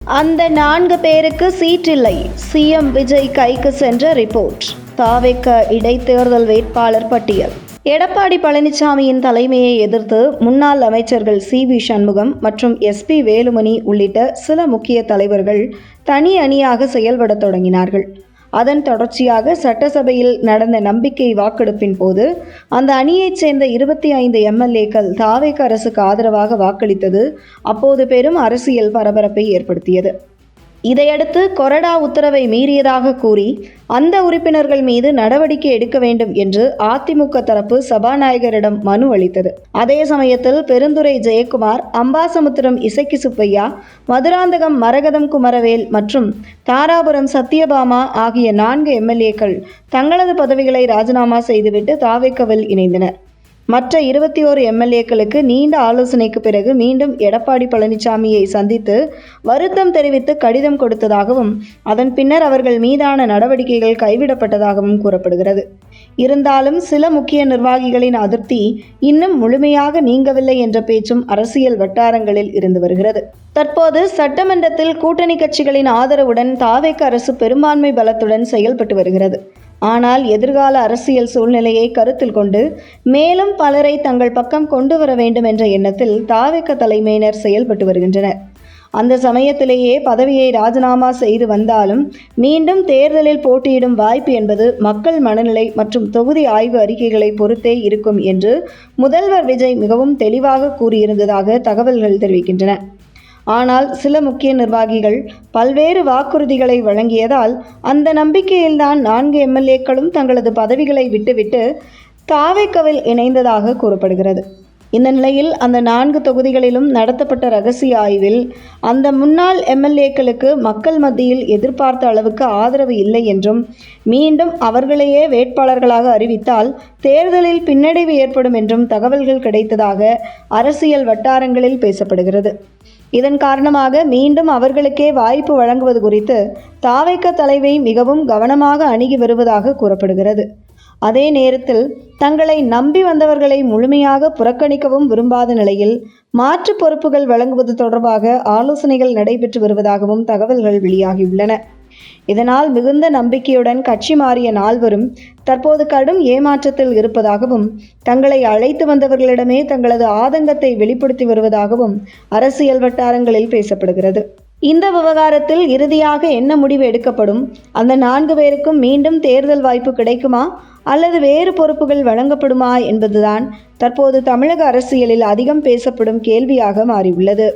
அந்த 4 பேருக்கு சீட்டில்லை. சிஎம் விஜய் கைக்கு சென்ற ரிப்போர்ட். தாவேக இடைத்தேர்தல் வேட்பாளர் பட்டியல். எடப்பாடி பழனிசாமியின் தலைமையை எதிர்த்து முன்னாள் அமைச்சர்கள் சி.வி. சண்முகம் மற்றும் எஸ்.பி. வேலுமணி உள்ளிட்ட சில முக்கிய தலைவர்கள் தனி அணியாக செயல்படத் தொடங்கினார்கள். அதன் தொடர்ச்சியாக சட்டசபையில் நடந்த நம்பிக்கை வாக்கெடுப்பின் போது அந்த அணியைச் சேர்ந்த 25 எம்எல்ஏக்கள் தாவேக அரசுக்கு ஆதரவாக வாக்களித்தது அப்போது பெரும் அரசியல் பரபரப்பை ஏற்படுத்தியது. இதையடுத்து கொறடா உத்தரவை மீறியதாக கூறி அந்த உறுப்பினர்கள் மீது நடவடிக்கை எடுக்க வேண்டும் என்று அதிமுக தரப்பு சபாநாயகரிடம் மனு அளித்தது. அதே சமயத்தில் பெருந்துறை ஜெயக்குமார், அம்பாசமுத்திரம் இசக்கி சுப்பையா, மதுராந்தகம் மரகதம் குமரவேல் மற்றும் தாராபுரம் சத்யபாமா ஆகிய 4 எம்எல்ஏக்கள் தங்களது பதவிகளை ராஜினாமா செய்துவிட்டு தாவேகவில் இணைந்தனர். மற்ற 21 எம்எல்ஏக்களுக்கு நீண்ட ஆலோசனைக்கு பிறகு மீண்டும் எடப்பாடி பழனிசாமியை சந்தித்து வருத்தம் தெரிவித்து கடிதம் கொடுத்ததாகவும் அதன் பின்னர் அவர்கள் மீதான நடவடிக்கைகள் கைவிடப்பட்டதாகவும் கூறப்படுகிறது. இருந்தாலும் சில முக்கிய நிர்வாகிகளின் அதிருப்தி இன்னும் முழுமையாக நீங்கவில்லை என்ற பேச்சும் அரசியல் வட்டாரங்களில் இருந்து வருகிறது. தற்போது சட்டமன்றத்தில் கூட்டணி கட்சிகளின் ஆதரவுடன் தாவேக அரசு பெரும்பான்மை பலத்துடன் செயல்பட்டு வருகிறது. ஆனால் எதிர்கால அரசியல் சூழ்நிலையை கருத்தில் கொண்டு மேலும் பலரை தங்கள் பக்கம் கொண்டு வர வேண்டும் என்ற எண்ணத்தில் தாவேக தலைமையினர் செயல்பட்டு வருகின்றனர். அந்த சமயத்திலேயே பதவியை ராஜினாமா செய்து வந்தாலும் மீண்டும் தேர்தலில் போட்டியிடும் வாய்ப்பு என்பது மக்கள் மனநிலை மற்றும் தொகுதி ஆய்வு அறிக்கைகளை பொறுத்தே இருக்கும் என்று முதல்வர் விஜய் மிகவும் தெளிவாக கூறியிருந்ததாக தகவல்கள் தெரிவிக்கின்றன. ஆனால் சில முக்கிய நிர்வாகிகள் பல்வேறு வாக்குறுதிகளை வழங்கியதால் அந்த நம்பிக்கையில்தான் 4 எம்எல்ஏக்களும் தங்களது பதவிகளை விட்டுவிட்டு தாவேகவில் இணைந்ததாக கூறப்படுகிறது. இந்த நிலையில் அந்த 4 தொகுதிகளிலும் நடத்தப்பட்ட ரகசிய ஆய்வில் அந்த முன்னாள் எம்எல்ஏக்களுக்கு மக்கள் மத்தியில் எதிர்பார்த்த அளவுக்கு ஆதரவு இல்லை என்றும் மீண்டும் அவர்களையே வேட்பாளர்களாக அறிவித்தால் தேர்தலில் பின்னடைவு ஏற்படும் என்றும் தகவல்கள் கிடைத்ததாக அரசியல் வட்டாரங்களில் பேசப்படுகிறது. இதன் காரணமாக மீண்டும் அவர்களுக்கே வாய்ப்பு வழங்குவது குறித்து தாவேக தலைமை மிகவும் கவனமாக அணுகி வருவதாக கூறப்படுகிறது. அதே நேரத்தில் தங்களை நம்பி வந்தவர்களை முழுமையாக புறக்கணிக்கவும் விரும்பாத நிலையில் மாற்று பொறுப்புகள் வழங்குவது தொடர்பாக ஆலோசனைகள் நடைபெற்று வருவதாகவும் தகவல்கள் வெளியாகியுள்ளன. இதனால் மிகுந்த நம்பிக்கையுடன் கட்சி மாறிய 4வரும் தற்போது கடும் ஏமாற்றத்தில் இருப்பதாகவும் தங்களை அழைத்து வந்தவர்களிடமே தங்களது ஆதங்கத்தை வெளிப்படுத்தி வருவதாகவும் அரசியல் வட்டாரங்களில் பேசப்படுகிறது. இந்த விவகாரத்தில் இறுதியாக என்ன முடிவு எடுக்கப்படும்? அந்த 4 பேருக்கும் மீண்டும் தேர்தல் வாய்ப்பு கிடைக்குமா அல்லது வேறு பொறுப்புகள் வழங்கப்படுமா என்பதுதான் தற்போது தமிழக அரசியலில் அதிகம் பேசப்படும் கேள்வியாக மாறியுள்ளது.